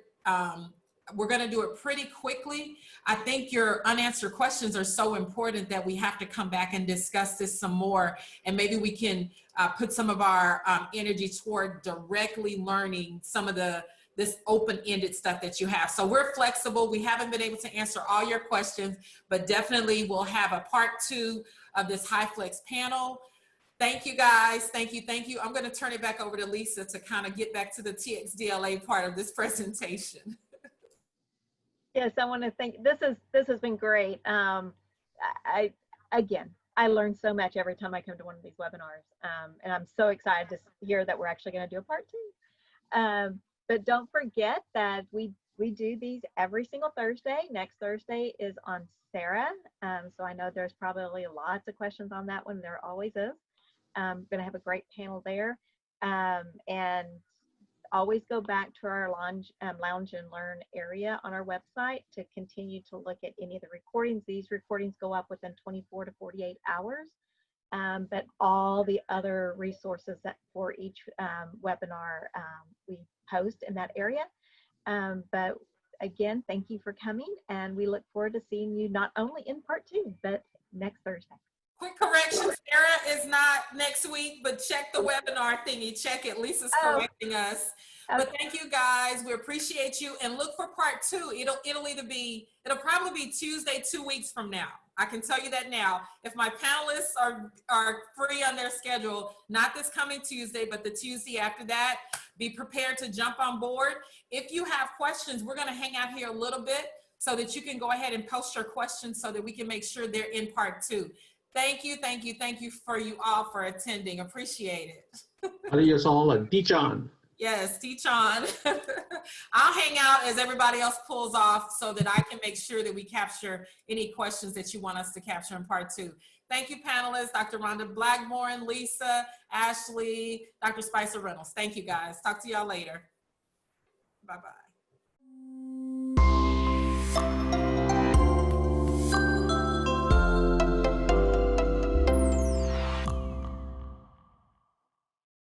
S2: We're gonna do it pretty quickly. I think your unanswered questions are so important that we have to come back and discuss this some more, and maybe we can put some of our energy toward directly learning some of this open-ended stuff that you have. So we're flexible. We haven't been able to answer all your questions, but definitely we'll have a part 2 of this HyFlex panel. Thank you guys. Thank you. Thank you. I'm going to turn it back over to Lisa to kind of get back to the TxDLA part of this presentation.
S1: Yes, I want to thank, this has been great. Again, I learn so much every time I come to one of these webinars, and I'm so excited to hear that we're actually going to do a part 2. But don't forget that we do these every single Thursday. Next Thursday is on Sarah, so I know there's probably lots of questions on that one. There always is. Going to have a great panel there, and always go back to our lounge and learn area on our website to continue to look at any of the recordings. These recordings go up within 24 to 48 hours, but all the other resources that for each webinar we post in that area. But again, thank you for coming, and we look forward to seeing you not only in part 2, but next Thursday.
S2: Quick correction, Sarah is not next week, but check the webinar thingy. Check it. Lisa's correcting us.
S1: Okay.
S2: But thank you guys. We appreciate you. And look for part 2. It'll probably be Tuesday 2 weeks from now. I can tell you that now. If my panelists are free on their schedule, not this coming Tuesday, but the Tuesday after that, be prepared to jump on board. If you have questions, we're going to hang out here a little bit so that you can go ahead and post your questions so that we can make sure they're in part 2. Thank you, thank you, thank you for you all for attending. Appreciate it.
S3: Adios all and teach on.
S2: Yes, teach on. I'll hang out as everybody else pulls off so that I can make sure that we capture any questions that you want us to capture in part 2. Thank you, panelists, Dr. Rhonda Blackmore, Lisa, Ashley, Dr. Spicer-Runnels. Thank you, guys. Talk to y'all later. Bye-bye.